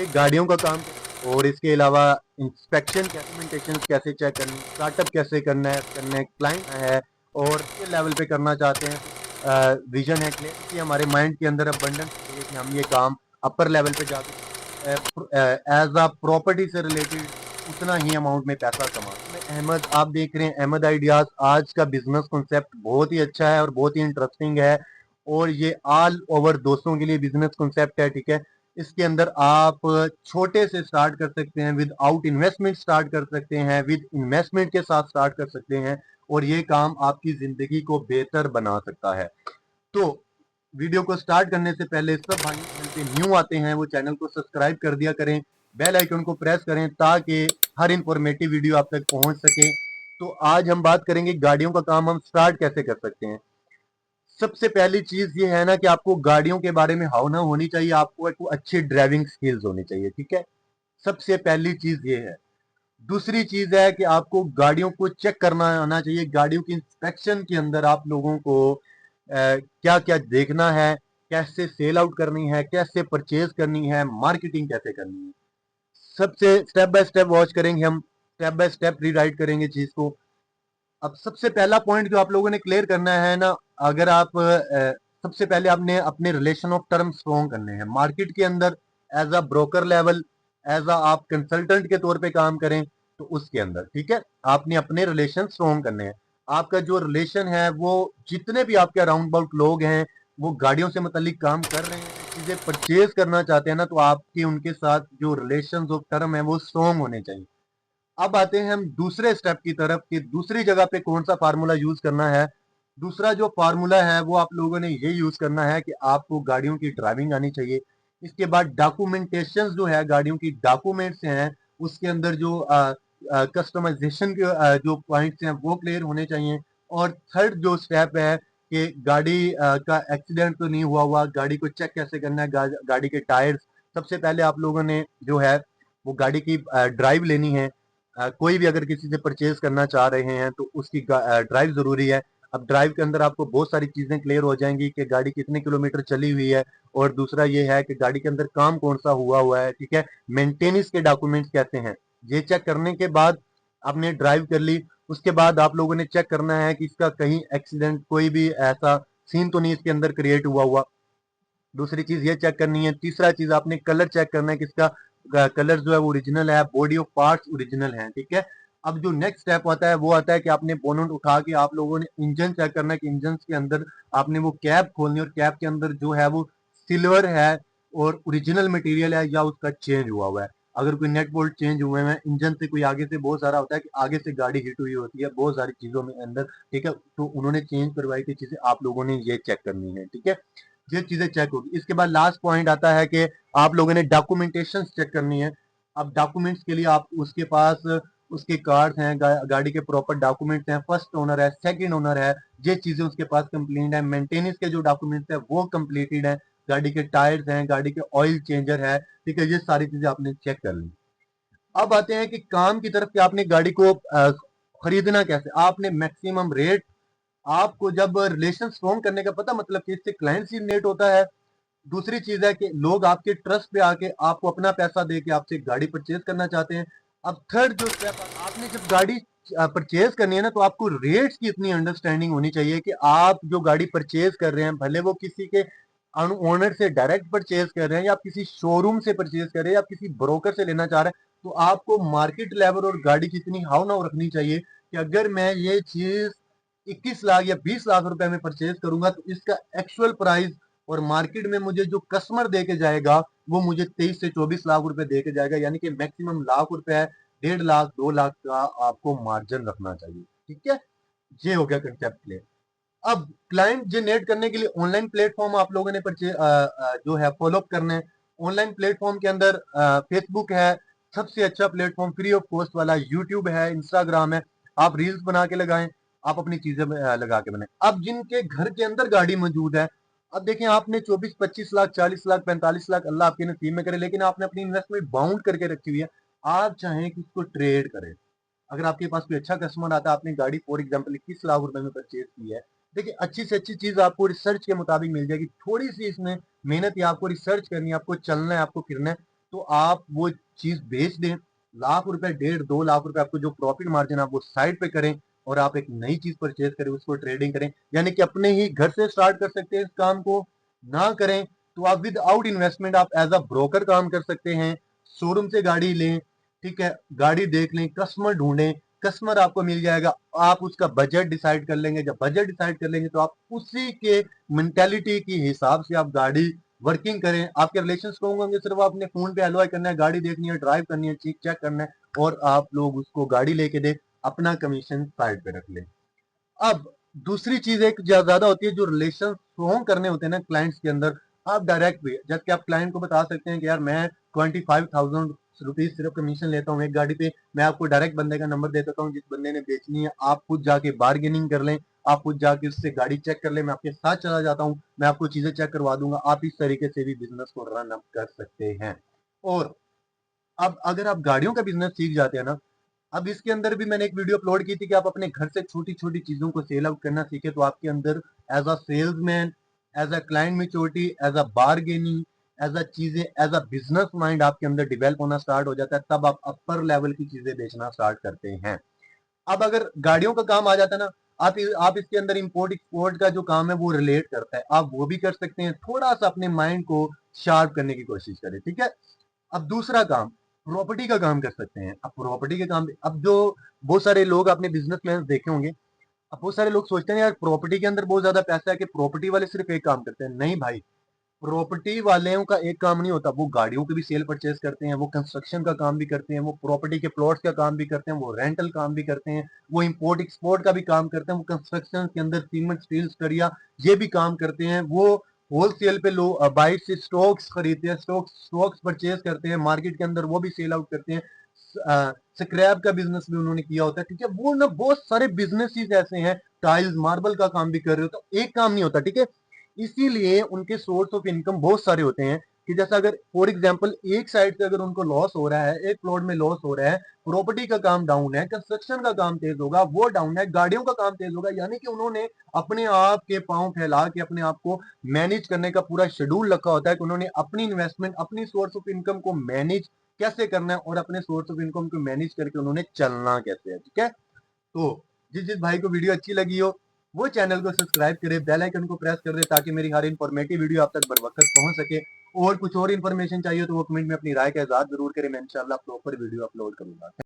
ये गाड़ियों का काम और इसके अलावा इंस्पेक्शन डॉक्यूमेंटेशन कैसे चेक करनी, स्टार्टअप कैसे करना है क्लाइंट है और किस लेवल पे करना चाहते हैं, विजन है क्लियर कि हमारे माइंड के अंदर अबंडेंस है कि हम ये काम अपर लेवल पे जाके एज अ प्रॉपर्टी से रिलेटेड उतना ही अमाउंट में पैसा कमा। अहमद, आप देख रहे हैं अहमद आइडियाज, आज का बिजनेस कॉन्सेप्ट बहुत ही अच्छा है और बहुत ही इंटरेस्टिंग है और ये ऑल ओवर दोस्तों के लिए बिजनेस कॉन्सेप्ट है। ठीक है, इसके अंदर आप छोटे से स्टार्ट कर सकते हैं, विद आउट इन्वेस्टमेंट स्टार्ट कर सकते हैं, विद इन्वेस्टमेंट के साथ स्टार्ट कर सकते हैं और ये काम आपकी जिंदगी को बेहतर बना सकता है। तो वीडियो को स्टार्ट करने से पहले सब भाई चैनल पे न्यू आते हैं वो चैनल को सब्सक्राइब कर दिया करें, बेल आइकन को प्रेस करें ताकि हर इंफॉर्मेटिव वीडियो आप तक पहुंच सके। तो आज हम बात करेंगे गाड़ियों का काम हम स्टार्ट कैसे कर सकते हैं। सबसे पहली चीज ये है ना कि आपको गाड़ियों के बारे में हाव ना होनी चाहिए, आपको एक अच्छी ड्राइविंग स्किल्स होनी चाहिए। ठीक है, सबसे पहली चीज ये है। दूसरी चीज है कि आपको गाड़ियों को चेक करना आना चाहिए। गाड़ियों की इंस्पेक्शन के अंदर आप लोगों को क्या क्या देखना है, कैसे सेल आउट करनी है, कैसे परचेज करनी है, मार्केटिंग कैसे करनी है, सबसे स्टेप बाय स्टेप वॉच करेंगे हम, स्टेप बाय स्टेप रीराइट करेंगे चीज को। अब सबसे पहला पॉइंट जो आप लोगों ने क्लियर करना है ना, अगर आप सबसे पहले आपने अपने रिलेशन ऑफ टर्म स्ट्रॉन्ग करने हैं मार्केट के अंदर, as a broker level, as a आप कंसल्टेंट के तौर पे काम करें तो उसके अंदर। ठीक है, आपने अपने रिलेशन स्ट्रॉन्ग करने हैं। आपका जो रिलेशन है वो जितने भी आपके अराउंड अबाउट लोग हैं वो गाड़ियों से मतलब काम कर रहे हैं, चीजें परचेज करना चाहते हैं ना, तो आपके उनके साथ जो रिलेशन ऑफ टर्म है वो स्ट्रॉन्ग होने चाहिए। अब आते हैं हम दूसरे स्टेप की तरफ कि दूसरी जगह पे कौन सा फार्मूला यूज करना है। दूसरा जो फार्मूला है वो आप लोगों ने ये यूज करना है कि आपको गाड़ियों की ड्राइविंग आनी चाहिए। इसके बाद डॉक्यूमेंटेशन जो है, गाड़ियों की डॉक्यूमेंट्स हैं उसके अंदर जो कस्टमाइजेशन के जो पॉइंट्स हैं वो क्लियर होने चाहिए। और थर्ड जो स्टेप है कि गाड़ी का एक्सीडेंट तो नहीं हुआ, गाड़ी को चेक कैसे करना है, गाड़ी के टायर्स। सबसे पहले आप लोगों ने जो है वो गाड़ी की ड्राइव लेनी है। कोई भी अगर किसी से परचेज करना चाह रहे हैं तो उसकी ड्राइव जरूरी है। अब ड्राइव के अंदर आपको बहुत सारी चीजें क्लियर हो जाएंगी कि गाड़ी कितने किलोमीटर चली हुई है और दूसरा ये है कि गाड़ी के अंदर काम कौन सा हुआ हुआ है। ठीक है, मेंटेनेंस के डॉक्यूमेंट्स कहते हैं। ये चेक करने के बाद आपने ड्राइव कर ली, उसके बाद आप लोगों ने चेक करना है कि इसका कहीं एक्सीडेंट कोई भी ऐसा सीन तो नहीं इसके अंदर क्रिएट हुआ हुआ। दूसरी चीज ये चेक करनी है। तीसरा चीज आपने कलर चेक करना है कि इसका कलर जो है वो ओरिजिनल है, बॉडी ऑफ पार्ट्स ओरिजिनल है। ठीक है, अब जो नेक्स्ट स्टेप आता है वो आता है कि आपने बोनट उठा के आप लोगों ने इंजन चेक करना है कि इंजन के अंदर आपने वो कैप खोलनी है और कैप के अंदर जो है वो सिल्वर है और ओरिजिनल मटेरियल है या उसका चेंज हुआ हुआ है। अगर कोई नेट बोल्ट चेंज हुए हैं इंजन से, कोई आगे से, बहुत सारा होता है कि आगे से गाड़ी हिट हुई होती है बहुत सारी चीजों में अंदर। ठीक है, तो उन्होंने चेंज करवाई थी चीजें, आप लोगों ने ये चेक करनी है। ठीक है, ये चीजें चेक होगी। इसके बाद लास्ट पॉइंट आता है कि आप लोगों ने डॉक्यूमेंटेशन चेक करनी है। अब डॉक्यूमेंट्स के लिए आप उसके पास उसके कार्ड हैं, गाड़ी के प्रॉपर डॉक्यूमेंट्स हैं, फर्स्ट ओनर है, सेकंड ओनर है, ये चीजें उसके पास कंप्लीट है। मेंटेनेंस के जो डॉक्यूमेंट्स है वो कंप्लीटेड है, गाड़ी के टायर्स हैं, गाड़ी के ऑयल चेंजर है। ठीक है, ये सारी चीजें आपने चेक कर ली। अब आते हैं कि काम की तरफ कि आपने गाड़ी को खरीदना कैसे। आपने मैक्सिमम रेट, आपको जब रिलेशन स्ट्रॉन्ग करने का पता मतलब कि इससे क्लाइंट से रिलेट होता है। दूसरी चीज है कि लोग आपके ट्रस्ट पे आके आपको अपना पैसा दे के आपसे गाड़ी परचेज करना चाहते हैं। अब थर्ड जो स्टेप, आपने जब गाड़ी परचेज करनी है ना तो आपको रेट्स की इतनी अंडरस्टैंडिंग होनी चाहिए कि आप जो गाड़ी परचेज कर रहे हैं भले वो किसी के ओनर से डायरेक्ट परचेज कर रहे हैं या आप किसी शोरूम से परचेज कर रहे हैं या आप किसी ब्रोकर से लेना चाह रहे हैं, तो आपको मार्केट लेवल और गाड़ी की इतनी हाव नाव रखनी चाहिए कि अगर मैं ये चीज 21 लाख या 20 लाख रुपए में परचेज करूंगा तो इसका एक्चुअल प्राइस और मार्केट में मुझे जो कस्टमर दे के जाएगा वो मुझे 23 से 24 लाख रुपए दे के जाएगा, यानी कि मैक्सिमम लाख रुपए, 1.5 लाख 2 लाख का आपको मार्जिन रखना चाहिए। ठीक है, ये हो गया कंसेप्ट क्लियर। अब क्लाइंट जनरेट करने के लिए ऑनलाइन प्लेटफॉर्म आप लोगों ने जो है फॉलो अप करने हैं। ऑनलाइन प्लेटफॉर्म के अंदर फेसबुक है सबसे अच्छा प्लेटफॉर्म, फ्री ऑफ कॉस्ट वाला, यूट्यूब है, इंस्टाग्राम है। आप रील्स बना के लगाएं, आप अपनी चीजें लगा के बनाएं। अब जिनके घर के अंदर गाड़ी मौजूद है, अब देखें आपने 24-25 लाख, 40 लाख, 45 लाख, अल्लाह आपके नसीब में करे, लेकिन आपने अपनी इन्वेस्टमेंट बाउंड करके रखी हुई है। आप चाहें कि उसको ट्रेड करें। अगर आपके पास कोई अच्छा कस्टमर आता है, आपने गाड़ी फॉर एग्जाम्पल 21 लाख रुपए में परचेज की है, देखिए अच्छी से अच्छी चीज आपको रिसर्च के मुताबिक मिल जाएगी। थोड़ी सी इसमें मेहनत या आपको रिसर्च करनी है, आपको चलना है, आपको फिरना है, तो आप वो चीज बेच दें, लाख रुपए, 1.5-2 लाख रुपए आपको जो प्रॉफिट मार्जिन आप वो साइड पे करें और आप एक नई चीज परचेज करें, उसको ट्रेडिंग करें। यानी कि अपने ही घर से स्टार्ट कर सकते हैं इस काम को। ना करें तो आप विदाउट इन्वेस्टमेंट आप एज अ ब्रोकर काम कर सकते हैं। शोरूम से गाड़ी लें, ठीक है, गाड़ी देख लें, कस्टमर ढूंढें, कस्टमर आपको मिल जाएगा, आप उसका बजट डिसाइड कर लेंगे। जब बजट डिसाइड कर लेंगे तो आप उसी के मेंटेलिटी के हिसाब से आप गाड़ी वर्किंग करें। आपके रिलेशन स्ट्रॉन्ग होंगे, सिर्फ आपने फोन पे हेलो करना है, गाड़ी देखनी है, ड्राइव करनी है, चेक चेक करना है और आप लोग उसको गाड़ी लेके दे, अपना कमीशन साइड पे रख लें। अब दूसरी चीज एक ज्यादा होती है, जो रिलेशन स्ट्रॉन्ग करने होते हैं ना क्लाइंट्स के अंदर, आप डायरेक्ट भी जैसे आप क्लाइंट को बता सकते हैं कि यार मैं 25,000 रुपीज सिर्फ कमीशन लेता हूँ एक गाड़ी पे। मैं आपको डायरेक्ट बंदे का नंबर दे देता हूँ, जिस बंदे ने बेचनी है आप खुद जाके बार्गेनिंग कर लें, आप खुद जाके उससे गाड़ी चेक कर लें, मैं आपके साथ चला जाता हूँ, मैं आपको चीजें चेक करवा दूंगा। आप इस तरीके से भी बिजनेस को रन अप कर सकते हैं। और अब अगर आप गाड़ियों का बिजनेस सीख जाते हैं ना, अब इसके अंदर भी मैंने एक वीडियो अपलोड की थी कि आप अपने घर से छोटी छोटी चीजों को सेल आउट करना सीखे, तो आपके अंदर as a salesman, as a client maturity, as a bargaining, as a चीजें, एज अ बिजनेस माइंड आपके अंदर डिवेल्प होना स्टार्ट हो जाता है। तब आप अपर लेवल की चीजें बेचना स्टार्ट करते हैं। अब अगर गाड़ियों का काम आ जाता है ना, आप इसके अंदर इंपोर्ट एक्सपोर्ट का जो काम है वो रिलेट करता है, आप वो भी कर सकते हैं। थोड़ा सा अपने माइंड को शार्प करने की कोशिश करें, ठीक है। अब दूसरा काम, प्रॉपर्टी का काम कर सकते हैं। अब प्रॉपर्टी के काम, अब जो बहुत सारे लोग आपने बिजनेसमैन देखे होंगे, अब बहुत सारे लोग सोचते हैं यार प्रॉपर्टी के अंदर बहुत ज्यादा पैसा है कि प्रॉपर्टी वाले सिर्फ एक काम करते हैं। नहीं भाई, प्रॉपर्टी वालों का एक काम नहीं होता, वो गाड़ियों के भी सेल परचेज करते हैं, वो कंस्ट्रक्शन का काम भी करते हैं, वो प्रॉपर्टी के प्लॉट्स का काम भी करते हैं, वो रेंटल काम भी करते हैं, वो इंपोर्ट एक्सपोर्ट का भी काम करते हैं, वो कंस्ट्रक्शन के अंदर सीमेंट स्टील सरिया ये भी काम करते हैं, वो होलसेल पे लो बाइक से स्टॉक्स खरीदते हैं, स्टॉक्स परचेज करते हैं मार्केट के अंदर, वो भी सेल आउट करते हैं। स्क्रैप का बिजनेस भी उन्होंने किया होता है, ठीक है। वो ना बहुत सारे बिजनेसेस ऐसे हैं, टाइल्स मार्बल का काम भी कर रहे हो, तो एक काम नहीं होता, ठीक है। इसीलिए उनके सोर्स ऑफ इनकम बहुत सारे होते हैं कि जैसा अगर फॉर एग्जांपल एक साइड से अगर उनको लॉस हो रहा है, एक प्लॉट में लॉस हो रहा है, प्रॉपर्टी का काम डाउन है, कंस्ट्रक्शन का काम तेज होगा, वो डाउन है, गाड़ियों का काम तेज होगा, यानी कि उन्होंने अपने आप के पांव फैला के अपने आप को मैनेज करने का पूरा शेड्यूल रखा होता है कि उन्होंने अपनी इन्वेस्टमेंट, अपनी सोर्स ऑफ इनकम को मैनेज कैसे करना है और अपने सोर्स ऑफ इनकम को मैनेज करके उन्होंने चलना कैसे है, ठीक है। तो जिस जिस भाई को वीडियो अच्छी लगी हो वो चैनल को सब्सक्राइब करे, बेल आइकन को प्रेस कर दे ताकि मेरी हर इन्फॉर्मेटिव वीडियो आप तक बर वक्त पहुंच सके। और कुछ और इन्फॉर्मेशन चाहिए तो वो कमेंट में अपनी राय का इजहार जरूर करें, मैं इंशाल्लाह प्रॉपर वीडियो अपलोड करूंगा।